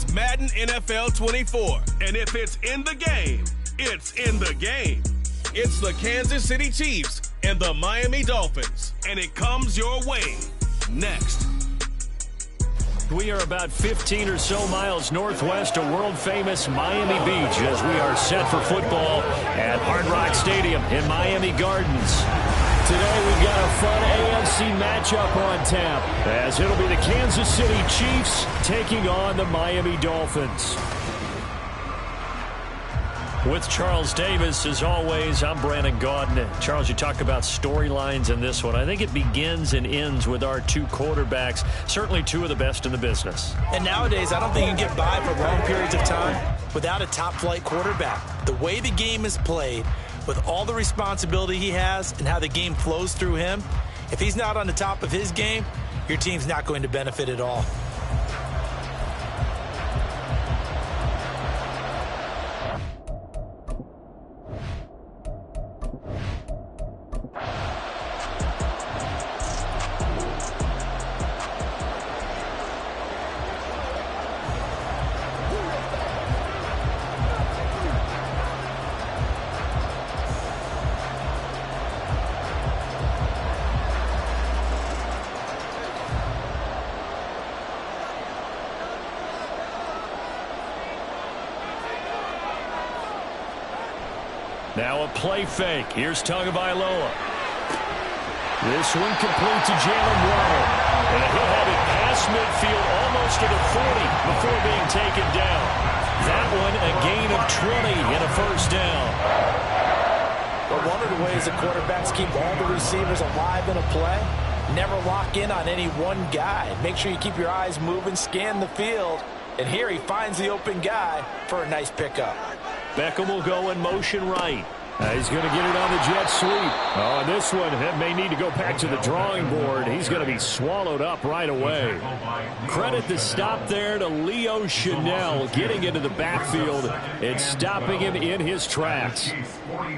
It's Madden NFL 24. And if it's in the game, it's in the game. It's the Kansas City Chiefs and the Miami Dolphins. And it comes your way next. We are about 15 or so miles northwest of world-famous Miami Beach as we are set for football at Hard Rock Stadium in Miami Gardens. Today we've got a fun AFC matchup on tap as it'll be the Kansas City Chiefs taking on the Miami Dolphins. With Charles Davis, as always, I'm Brandon Gaudin. Charles, you talk about storylines in this one. I think it begins and ends with our two quarterbacks, certainly two of the best in the business. And nowadays, I don't think you can get by for long periods of time without a top-flight quarterback. The way the game is played, with all the responsibility he has and how the game flows through him, if he's not on the top of his game, your team's not going to benefit at all. Now a play fake. Here's Tagovailoa. This one complete to Jalen Waddle. And he'll have it past midfield almost to the 40 before being taken down. That one a gain of 20 and a first down. But one of the ways the quarterbacks keep all the receivers alive in a play, never lock in on any one guy. Make sure you keep your eyes moving, scan the field. And here he finds the open guy for a nice pickup. Beckham will go in motion right. He's going to get it on the jet sweep. Oh, and this one may need to go back to the drawing board. He's going to be swallowed up right away. Credit the stop there to Leo Chanel getting into the backfield and stopping him in his tracks.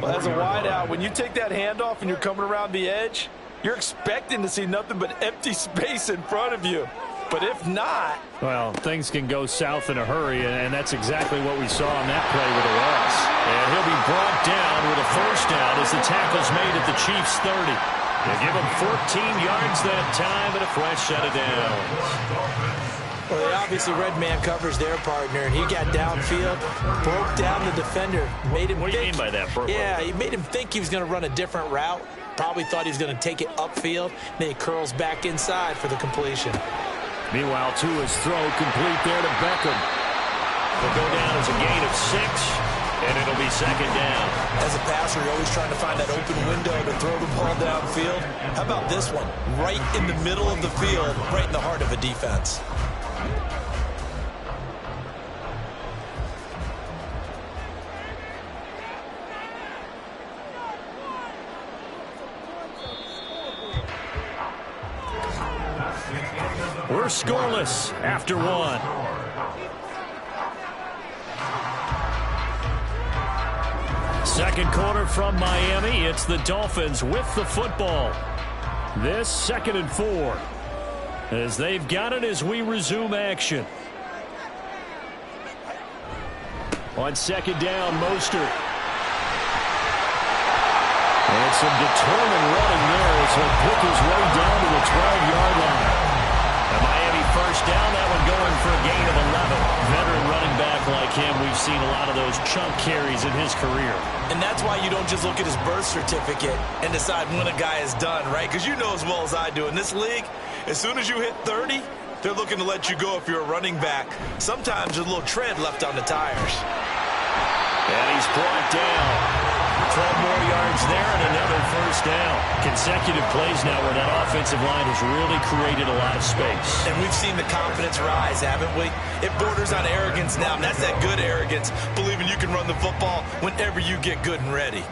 Well, as a wideout, when you take that handoff and you're coming around the edge, you're expecting to see nothing but empty space in front of you. But if not... well, things can go south in a hurry, and that's exactly what we saw on that play with the Ross. And he'll be brought down with a first down as the tackle's made at the Chiefs' 30. They give him 14 yards that time and a fresh set of downs. Well, they obviously red man covers their partner, and he got downfield, broke down the defender, made him What do you mean by that, Burt? Yeah, he made him think he was going to run a different route. Probably thought he was going to take it upfield. Then he curls back inside for the completion. Meanwhile, Tua's throw complete there to Beckham. It'll go down as a gain of 6, and it'll be second down. As a passer, you're always trying to find that open window to throw the ball downfield. How about this one? Right in the middle of the field, right in the heart of a defense. We're scoreless after one. Second quarter from Miami. It's the Dolphins with the football. This 2nd and 4. As they've got it as we resume action. On second down, Mostert. And some determined running there as he'll pick his way down to the 12-yard line. A Miami first down, that one going for a gain of 11. Veteran running back like him, we've seen a lot of those chunk carries in his career. And that's why you don't just look at his birth certificate and decide when a guy is done, right? Because you know as well as I do, in this league, as soon as you hit 30, they're looking to let you go if you're a running back. Sometimes there's a little tread left on the tires. And he's brought down. 12 more yards there and another first down. Consecutive plays now where that offensive line has really created a lot of space. And we've seen the confidence rise, haven't we? It borders on arrogance now, and that's that good arrogance, believing you can run the football whenever you get good and ready.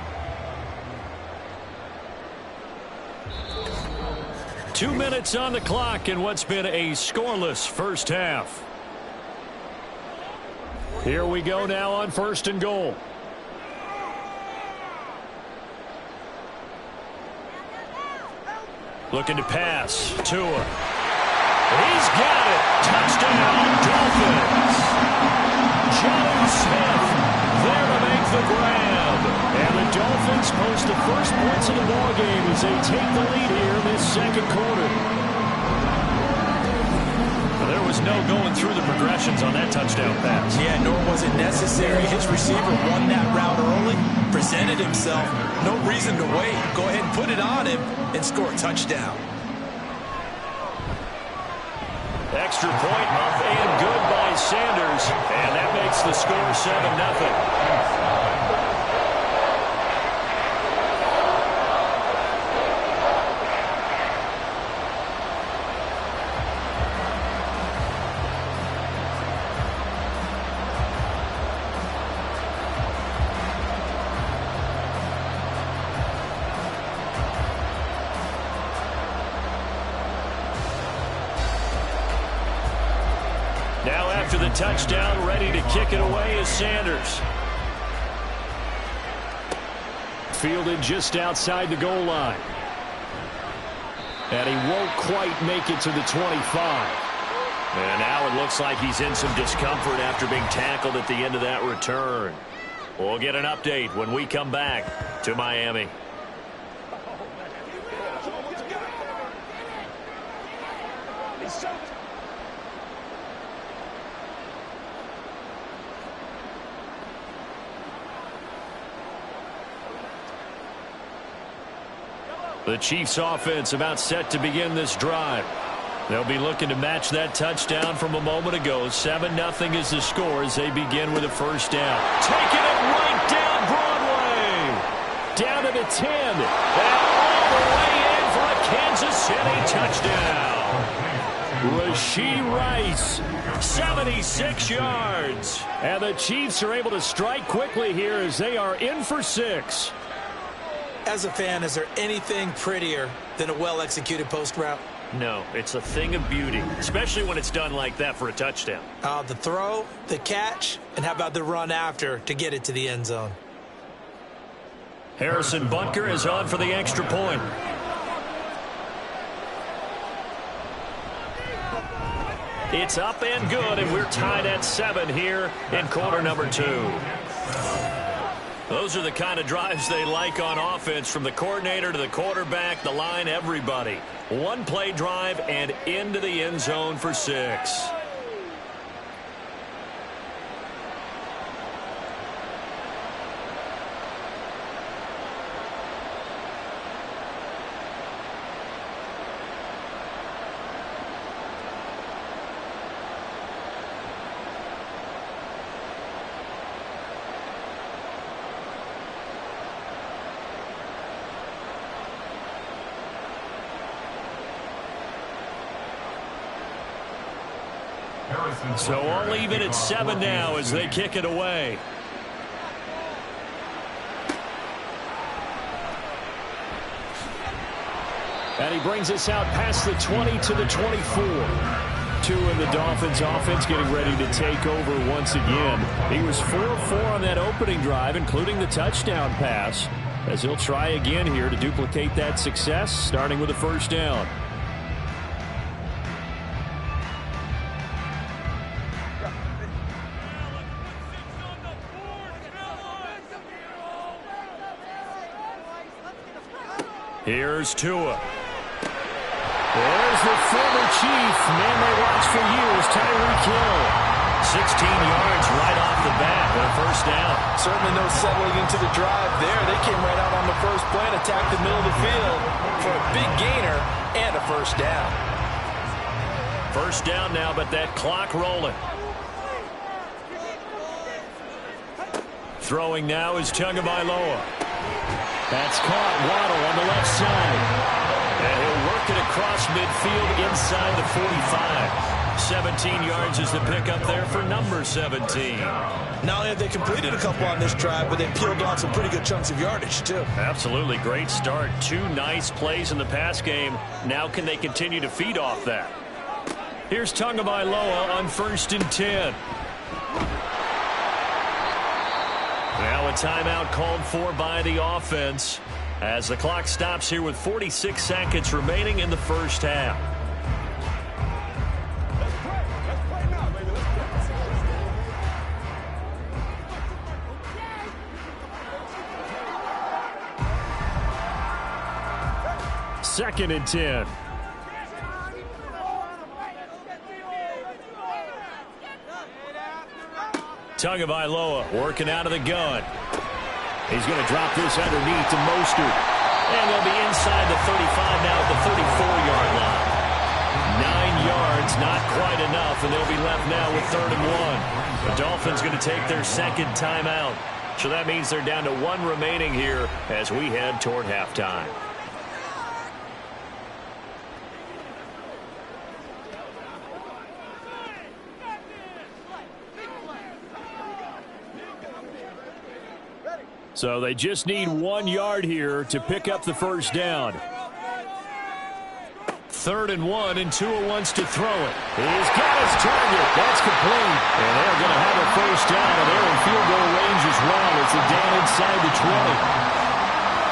2 minutes on the clock in what's been a scoreless first half. Here we go now on 1st and goal. Looking to pass. Tua. He's got it. Touchdown, Dolphins. Joe Smith there to make the grab. And the Dolphins post the first points of the ballgame as they take the lead here in this second quarter. There was no going through the progressions on that touchdown pass. Yeah, nor was it necessary. His receiver won that route early, presented himself. No reason to wait. Go ahead and put it on him and score a touchdown. Extra point up and good by Sanders. And that makes the score 7-0. Now after the touchdown, ready to kick it away is Sanders. Fielded just outside the goal line. And he won't quite make it to the 25. And now it looks like he's in some discomfort after being tackled at the end of that return. We'll get an update when we come back to Miami. The Chiefs offense about set to begin this drive. They'll be looking to match that touchdown from a moment ago. 7-0 is the score as they begin with a first down. Taking it right down Broadway. Down to the 10. And all the way in for a Kansas City touchdown. Rashee Rice, 76 yards. And the Chiefs are able to strike quickly here as they are in for 6. As a fan, is there anything prettier than a well-executed post route? No, it's a thing of beauty, especially when it's done like that for a touchdown. The throw, the catch, and how about the run after to get it to the end zone? Harrison Butker is on for the extra point. It's up and good, and we're tied at 7 here in quarter number 2. Those are the kind of drives they like on offense, from the coordinator to the quarterback, the line, everybody. One play drive and into the end zone for 6. So all even at 7 now as they kick it away. And he brings us out past the 20 to the 24. 2 in the Dolphins offense getting ready to take over once again. He was 4-4 on that opening drive, including the touchdown pass, as he'll try again here to duplicate that success, starting with a first down. Here's Tua. There's the former Chief, man they watched for years, Tyreek Hill. 16 yards right off the bat, and a first down. Certainly no settling into the drive there. They came right out on the first play and attacked the middle of the field for a big gainer and a first down. First down now, but that clock rolling. Throwing now is Tagovailoa. That's caught. Waddle on the left side. And he'll work it across midfield inside the 45. 17 yards is the pickup there for number 17. Not only have they completed a couple on this drive, but they peeled off some pretty good chunks of yardage, too. Absolutely. Great start. 2 nice plays in the pass game. Now can they continue to feed off that? Here's Tagovailoa on 1st and 10. Now a timeout called for by the offense as the clock stops here with 46 seconds remaining in the first half. 2nd and 10. Tagovailoa working out of the gun. He's going to drop this underneath to Mostert. And they'll be inside the 35 now at the 34-yard line. 9 yards, not quite enough, and they'll be left now with 3rd and 1. The Dolphins going to take their 2nd timeout. So that means they're down to 1 remaining here as we head toward halftime. So they just need 1 yard here to pick up the first down. 3rd and 1, and Tua wants to throw it. He's got his target. That's complete. And they're going to have a first down, and they're in field goal range as well. It's a down inside the 20.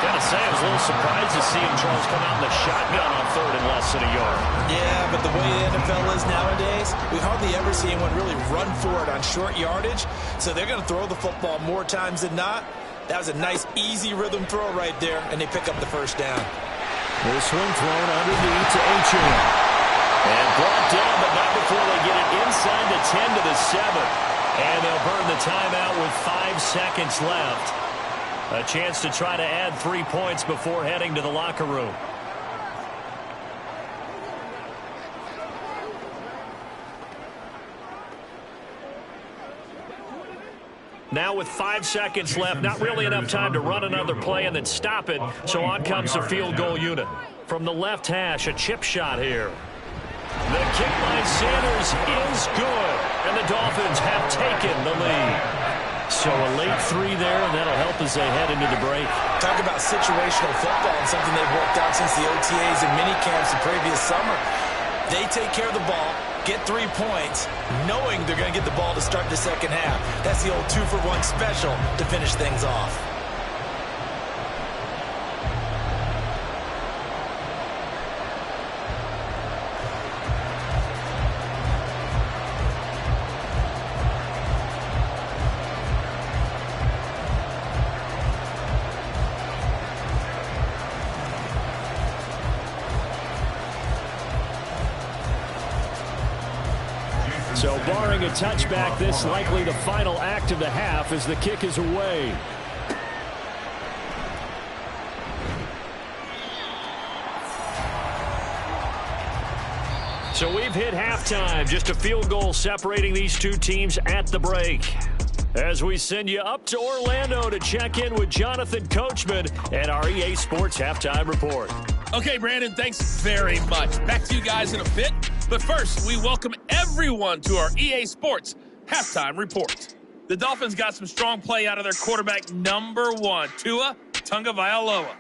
Gotta say, I was a little surprised to see him, Charles, come out in the shotgun on 3rd and less than a yard. Yeah, but the way the NFL is nowadays, we hardly ever see anyone really run for it on short yardage. So they're going to throw the football more times than not. That was a nice, easy rhythm throw right there, and they pick up the first down. This one thrown underneath to H.M. And brought down, but not before they get it inside the 10 to the 7. And they'll burn the timeout with 5 seconds left. A chance to try to add 3 points before heading to the locker room. Now with 5 seconds left, not really enough time to run another play and then stop it. So on comes the field goal unit. From the left hash, a chip shot here. The kick by Sanders is good. And the Dolphins have taken the lead. So a late 3 there, and that'll help as they head into the break. Talk about situational football and something they've worked out since the OTAs and mini camps the previous summer. They take care of the ball, get 3 points, knowing they're going to get the ball to start the second half. That's the old 2-for-1 special to finish things off. So barring a touchback, this likely the final act of the half as the kick is away. So we've hit halftime. Just a field goal separating these two teams at the break. As we send you up to Orlando to check in with Jonathan Coachman and our EA Sports Halftime Report. Okay, Brandon, thanks very much. Back to you guys in a bit. But first, we welcome everyone to our EA Sports Halftime Report. The Dolphins got some strong play out of their quarterback number 1, Tua Tagovailoa.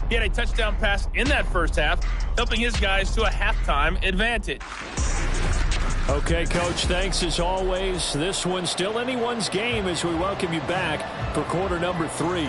He had a touchdown pass in that first half, helping his guys to a halftime advantage. Okay, Coach, thanks as always. This one's still anyone's game as we welcome you back for quarter number 3.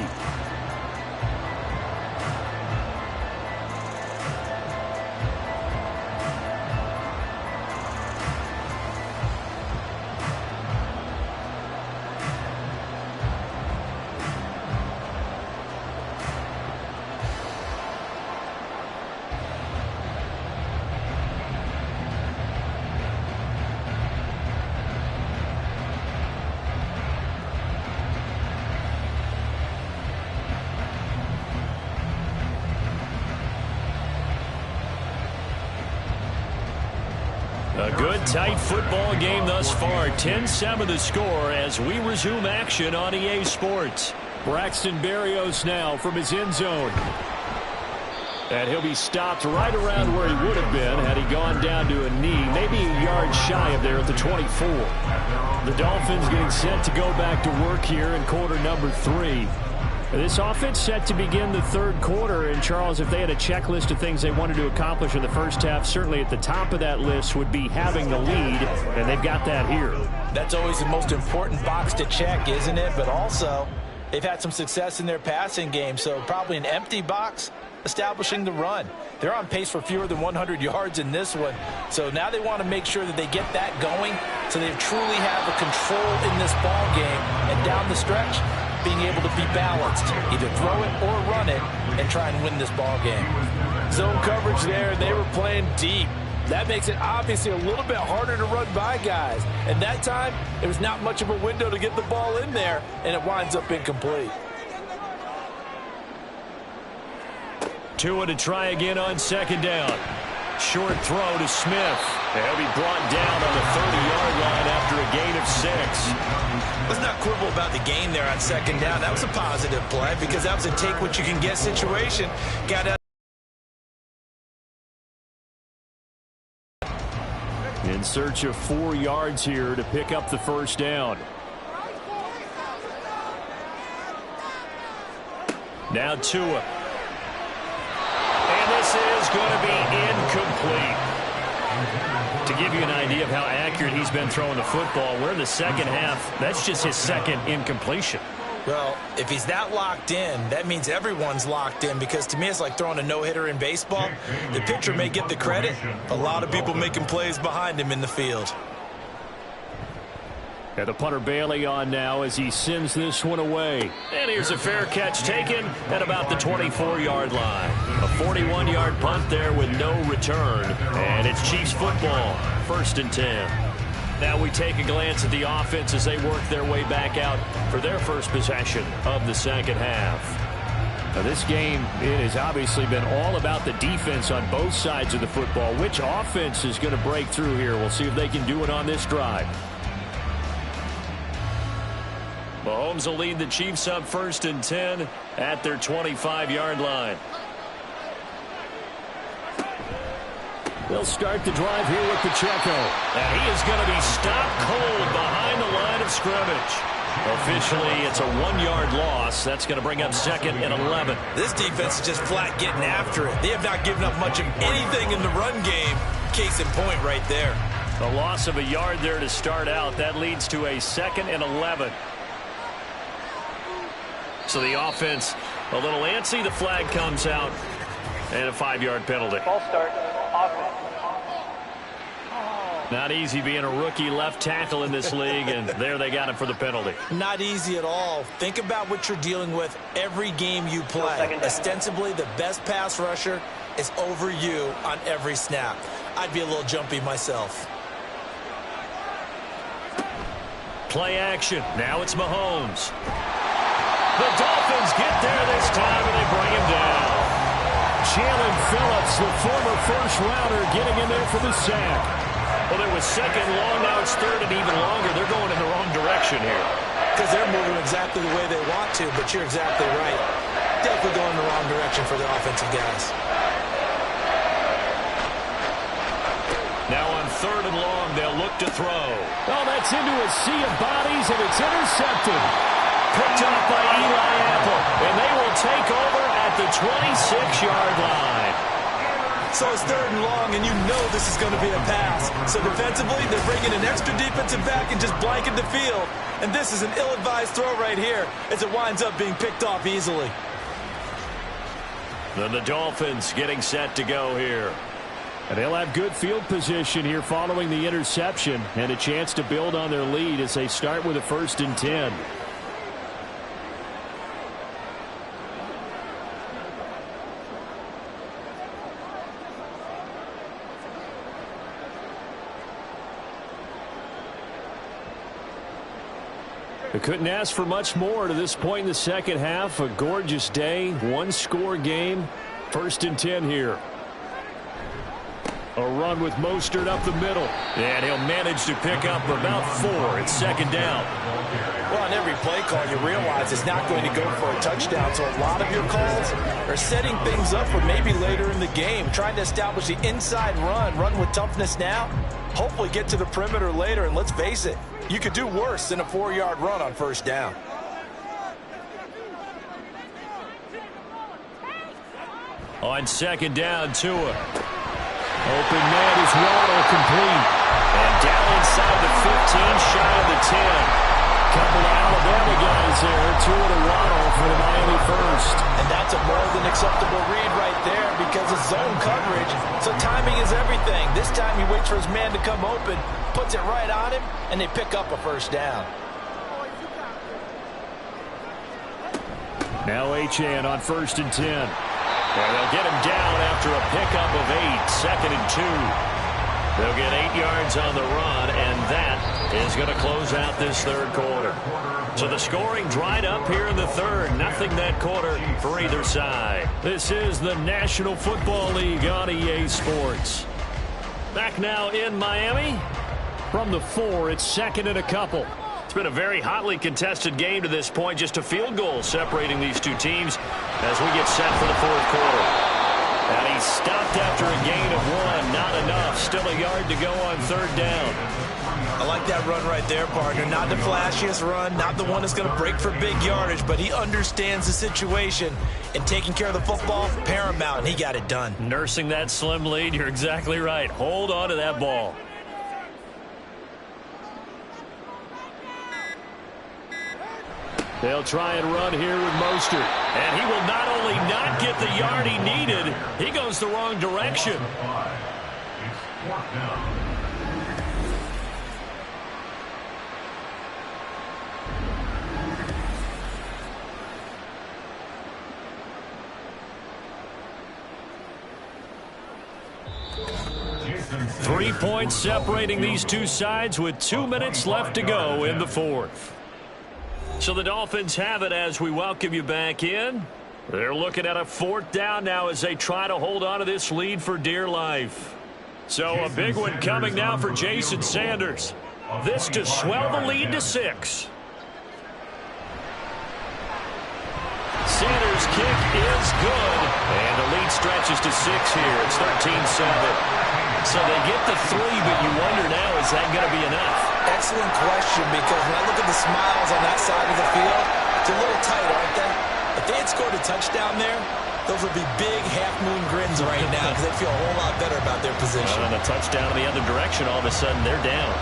A good, tight football game thus far. 10-7 the score as we resume action on EA Sports. Braxton Berrios now from his end zone. And he'll be stopped right around where he would have been had he gone down to a knee, maybe a yard shy of there at the 24. The Dolphins getting set to go back to work here in quarter number 3. This offense set to begin the third quarter, and Charles, if they had a checklist of things they wanted to accomplish in the first half, certainly at the top of that list would be having the lead, and they've got that here. That's always the most important box to check, isn't it? But also, they've had some success in their passing game, so probably an empty box establishing the run. They're on pace for fewer than 100 yards in this one, so now they want to make sure that they get that going so they truly have a control in this ball game, and down the stretch, being able to be balanced, either throw it or run it, and try and win this ball game. Zone coverage there, and they were playing deep. That makes it obviously a little bit harder to run by guys. And that time, there was not much of a window to get the ball in there, and it winds up incomplete. Tua to try again on second down. Short throw to Smith. He'll be brought down on the 30-yard line after a gain of 6. Let's not quibble about the gain there on second down. That was a positive play because that was a take-what-you-can-get situation. Got out. In search of 4 yards here to pick up the first down. Now Tua. And this is going to be incomplete. To give you an idea of how accurate he's been throwing the football, we're in the second half. That's just his second incompletion. Well, if he's that locked in, that means everyone's locked in, because to me it's like throwing a no-hitter in baseball. The pitcher may get the credit, a lot of people making plays behind him in the field. And the punter Bailey on now as he sends this one away. And here's a fair catch taken at about the 24-yard line. A 41-yard punt there with no return. And it's Chiefs football, 1st and 10. Now we take a glance at the offense as they work their way back out for their first possession of the second half. Now this game, it has obviously been all about the defense on both sides of the football. Which offense is going to break through here? We'll see if they can do it on this drive. Mahomes will lead the Chiefs up 1st and 10 at their 25-yard line. They'll start the drive here with Pacheco. And he is going to be stopped cold behind the line of scrimmage. Officially, it's a 1-yard loss. That's going to bring up 2nd and 11. This defense is just flat getting after it. They have not given up much of anything in the run game. Case in point right there. A loss of a yard there to start out. That leads to a 2nd and 11. So the offense a little antsy. The flag comes out. And a 5-yard penalty. Ball start. Offense. Not easy being a rookie left tackle in this league, and there they got him for the penalty. Not easy at all. Think about what you're dealing with every game you play. Ostensibly, the best pass rusher is over you on every snap. I'd be a little jumpy myself. Play action. Now it's Mahomes. The Dolphins get there this time, and they bring him down. Jalen Phillips, the former first-rounder, getting in there for the sack. Well, it was 2nd long, now it's 3rd and even longer. They're going in the wrong direction here. Because they're moving exactly the way they want to, but you're exactly right. Definitely going in the wrong direction for the offensive guys. Now on 3rd and long, they'll look to throw. Oh, that's into a sea of bodies, and it's intercepted. Picked up by Eli Apple, and they will take over at the 26-yard line. So it's 3rd and long, and you know this is going to be a pass. So defensively, they're bringing an extra defensive back and just blanking the field. And this is an ill-advised throw right here as it winds up being picked off easily. Then the Dolphins getting set to go here. And they'll have good field position here following the interception and a chance to build on their lead as they start with a 1st and 10. They couldn't ask for much more to this point in the second half. A gorgeous day, 1-score game. 1st and 10 here. A run with Mostert up the middle. And he'll manage to pick up about 4. It's 2nd down. Well, on every play call, you realize it's not going to go for a touchdown. So a lot of your calls are setting things up for maybe later in the game. Trying to establish the inside run with toughness now. Hopefully get to the perimeter later. And let's face it, you could do worse than a 4-yard run on 1st down. On 2nd down, Tua. Open man is Waddle, complete. And down inside the 15, shy of the 10. Couple of Alabama guys there. Tua to Waddle for the Miami first. And that's a more than acceptable read right there because it's zone coverage. So timing is everything. This time he waits for his man to come open, puts it right on him, and they pick up a 1st down. Now Achane on 1st and 10. And they'll get him down after a pickup of 8, 2nd and 2. They'll get 8 yards on the run, and that is going to close out this third quarter. So the scoring dried up here in the third. Nothing that quarter for either side. This is the National Football League on EA Sports. Back now in Miami. From the 4, it's 2nd and a couple. It's been a very hotly contested game to this point. Just a field goal separating these two teams as we get set for the fourth quarter. And he's stopped after a gain of 1. Not enough. Still a yard to go on third down. I like that run right there, partner. Not the flashiest run, not the one that's going to break for big yardage, but he understands the situation, and taking care of the football, paramount, and he got it done. Nursing that slim lead, you're exactly right. Hold on to that ball. They'll try and run here with Mostert. And he will not only not get the yard he needed, he goes the wrong direction. 3 points separating these two sides with 2 minutes left to go in the fourth. So the Dolphins have it as we welcome you back in. They're looking at a 4th down now as they try to hold on to this lead for dear life. So a big one coming now for Jason Sanders. This to swell the lead to 6. Sanders' kick is good. And the lead stretches to 6 here. It's 13-7. So they get the 3, but you wonder now, is that going to be enough? Excellent question, because when I look at the smiles on that side of the field, it's a little tight, aren't they? If they had scored a touchdown there, those would be big half-moon grins right now because they feel a whole lot better about their position. And a touchdown in the other direction, all of a sudden they're down.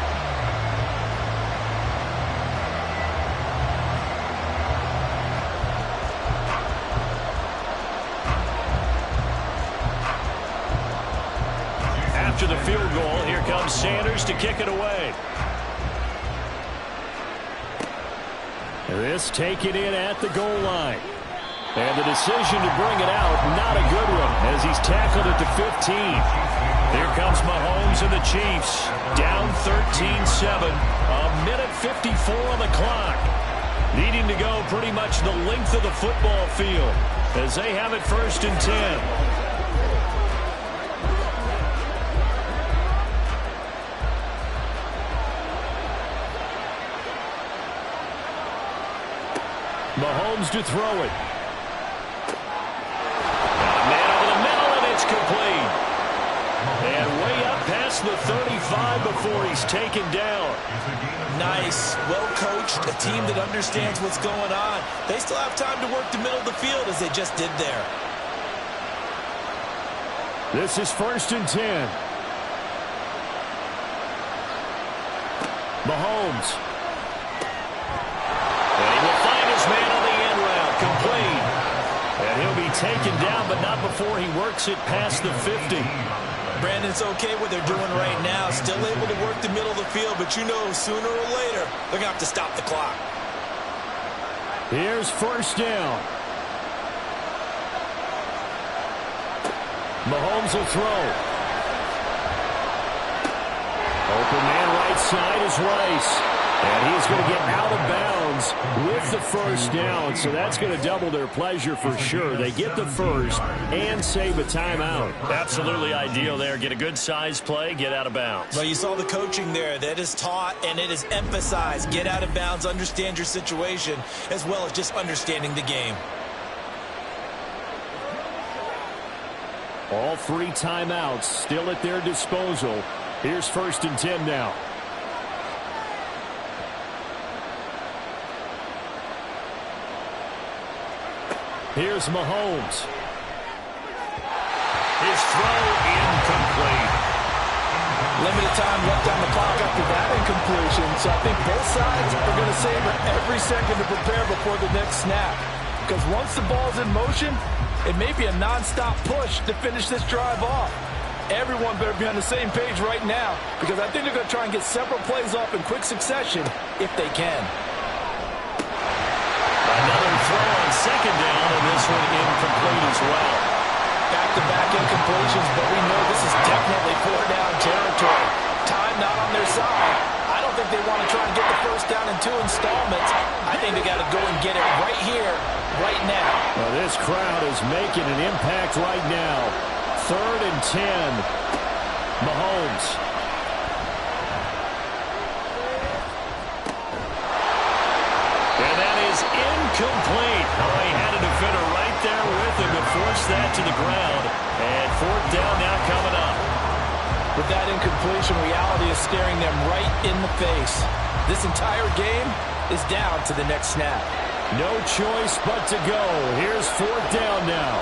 After the field goal, here comes Sanders to kick it away. This taken in at the goal line. And the decision to bring it out, not a good one, as he's tackled it to 15. Here comes Mahomes and the Chiefs, down 13-7, a minute 54 on the clock. Needing to go pretty much the length of the football field as they have it 1st and 10. Mahomes to throw it. Man over the middle, and it's complete. And way up past the 35 before he's taken down. Nice, well coached, a team that understands what's going on. They still have time to work the middle of the field as they just did there. This is 1st and 10. Mahomes. And he will find his man on the end route, complete. And he'll be taken down, but not before he works it past the 50. Brandon, it's okay what they're doing right now. Still able to work the middle of the field, but you know sooner or later they're going to have to stop the clock. Here's 1st down. Mahomes will throw. Open man right side is Rice. And he's going to get out of bounds with the 1st down. So that's going to double their pleasure for sure. They get the 1st and save a timeout. Absolutely ideal there. Get a good size play, get out of bounds. Well, you saw the coaching there. That is taught and it is emphasized. Get out of bounds, understand your situation, as well as just understanding the game. All 3 timeouts still at their disposal. Here's 1st and 10 now. Here's Mahomes. His throw incomplete. Limited time left on the clock after that incompletion. So I think both sides are going to savor every second to prepare before the next snap. Because once the ball's in motion, it may be a nonstop push to finish this drive off. Everyone better be on the same page right now, because I think they're going to try and get several plays off in quick succession if they can. Another throw on 2nd down, and this one incomplete as well. territory. Time not on their side. I don't think they want to try and get the first down in 2 installments. I think they got to go and get it right here, right now. Well, this crowd is making an impact right now. 3rd and 10. Mahomes. And that is incomplete. Oh, he had a defender right there with him to force that to the ground. And 4th down now coming up. With that incompletion, reality is staring them right in the face. This entire game is down to the next snap. No choice but to go. Here's 4th down now.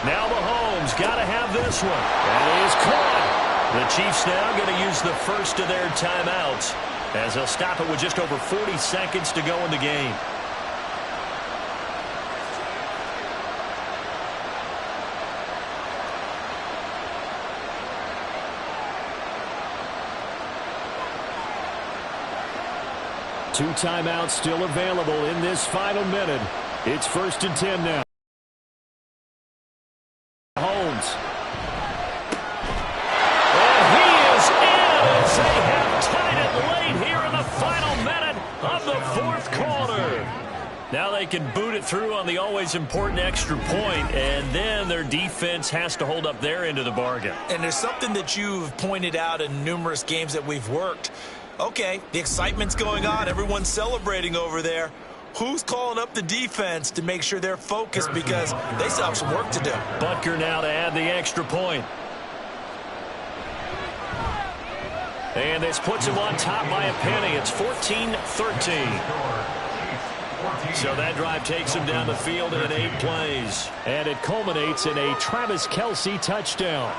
Now Mahomes got to have this one. That is caught. The Chiefs now going to use the first of their timeouts as they'll stop it with just over 40 seconds to go in the game. Two timeouts still available in this final minute. It's 1st and 10 now. Holmes. And he is in as they have tied it late here in the final minute of the 4th quarter. Now they can boot it through on the always important extra point, and then their defense has to hold up their end of the bargain. And there's something that you've pointed out in numerous games that we've worked. Okay, the excitement's going on. Everyone's celebrating over there. Who's calling up the defense to make sure they're focused because they still have some work to do? Butker now to add the extra point. And this puts him on top by a penny. It's 14-13. So that drive takes him down the field in 8 plays. And it culminates in a Travis Kelce touchdown.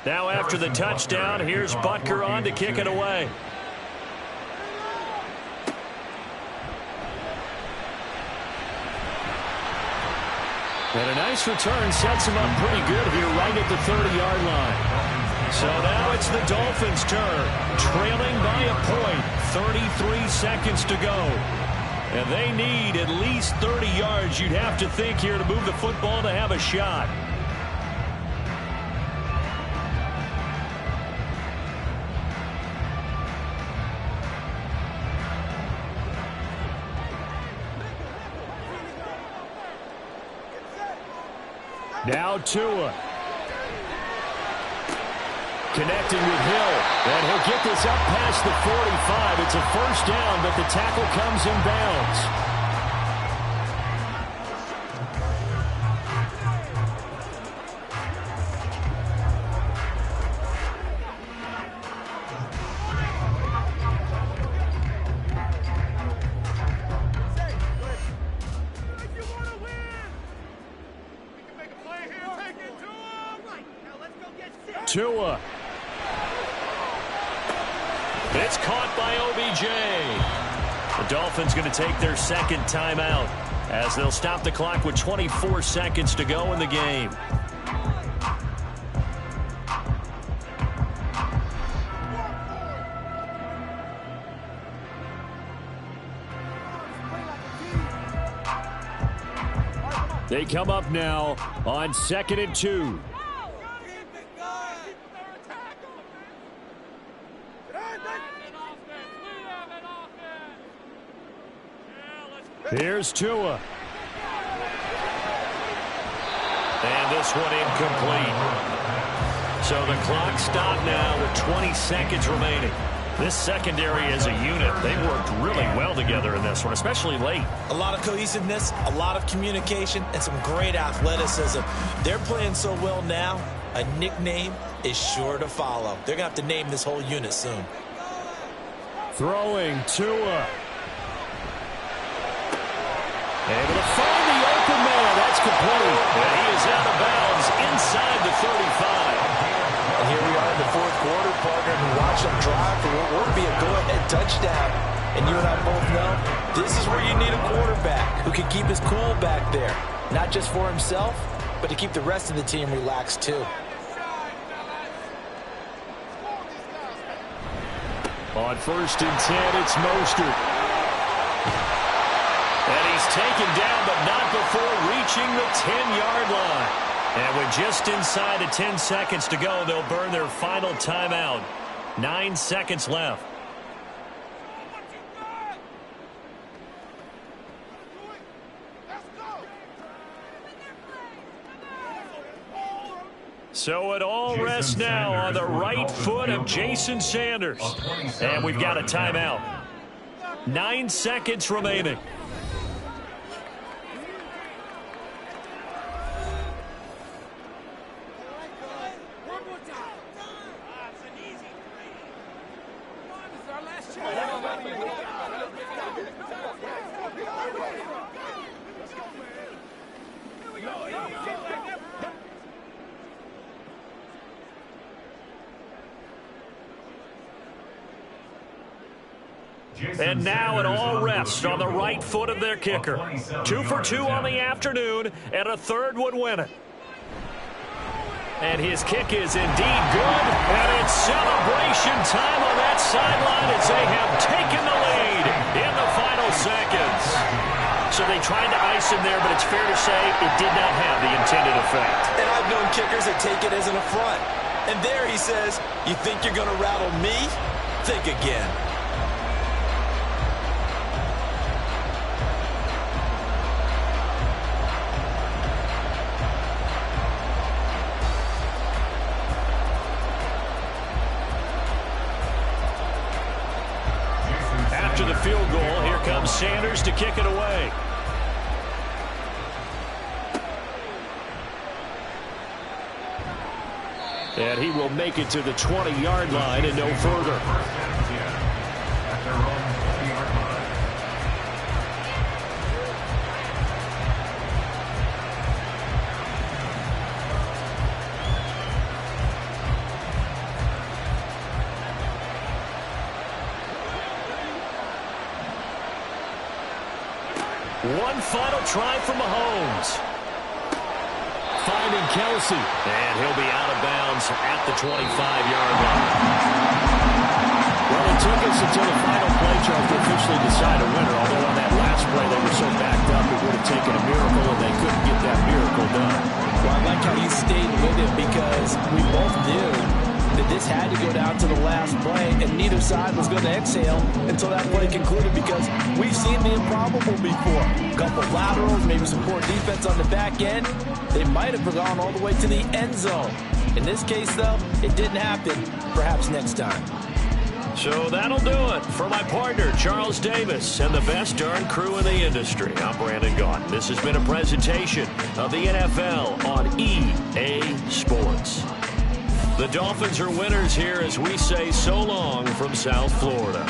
Now after the touchdown, here's Butker on to kick it away. And a nice return sets him up pretty good here right at the 30-yard line. So now it's the Dolphins' turn, trailing by a point, 33 seconds to go. And they need at least 30 yards, you'd have to think, here to move the football to have a shot. Now Tua. Connecting with Hill. And he'll get this up past the 45. It's a first down, but the tackle comes in bounds. Tua. It's caught by OBJ. The Dolphins going to take their second timeout as they'll stop the clock with 24 seconds to go in the game. They come up now on 2nd and 2. Here's Tua. And this one incomplete. So the clock stopped now with 20 seconds remaining. This secondary as a unit, they worked really well together in this one, especially late. A lot of cohesiveness, a lot of communication, and some great athleticism. They're playing so well now, a nickname is sure to follow. They're going to have to name this whole unit soon. Throwing Tua. Able to find the open man. That's complete. And he is out of bounds inside the 35. And here we are in the 4th quarter, partner, and watch them drive for what will be a go-ahead touchdown. And you and I both know this is where you need a quarterback who can keep his cool back there. Not just for himself, but to keep the rest of the team relaxed too. On 1st and 10, it's Mostert. And he's taken down, but not before reaching the 10-yard line. And with just inside of 10 seconds to go, they'll burn their final timeout. 9 seconds left. So it all rests now on the right foot of Jason Sanders. And we've got a timeout. 9 seconds remaining. And now it all rests on the right foot of their kicker. 2 for 2 on the afternoon, and a third would win it. And his kick is indeed good, and it's celebration time on that sideline as they have taken the lead in the final seconds. So they tried to ice him there, but it's fair to say it did not have the intended effect. And I've known kickers that take it as an affront. And there he says, you think you're going to rattle me? Think again. After the field goal, here comes Sanders to kick it away. And he will make it to the 20-yard line and no further. One final try from Mahomes. Finding Kelsey. And he'll be out of bounds at the 25-yard line. Well, it took us until the final play, Charles, to officially decide a winner. Although on that last play they were so backed up, it would have taken a miracle, and they couldn't get that miracle done. Well, I like how you stayed with it because we both knew that this had to go down to the last play, and neither side was going to exhale until that play concluded because we've seen the improbable before. A couple laterals, maybe some poor defense on the back end. They might have gone all the way to the end zone. In this case, though, it didn't happen. Perhaps next time. So that'll do it for my partner, Charles Davis, and the best darn crew in the industry. I'm Brandon Gaudin. This has been a presentation of the NFL on EA Sports. The Dolphins are winners here as we say so long from South Florida.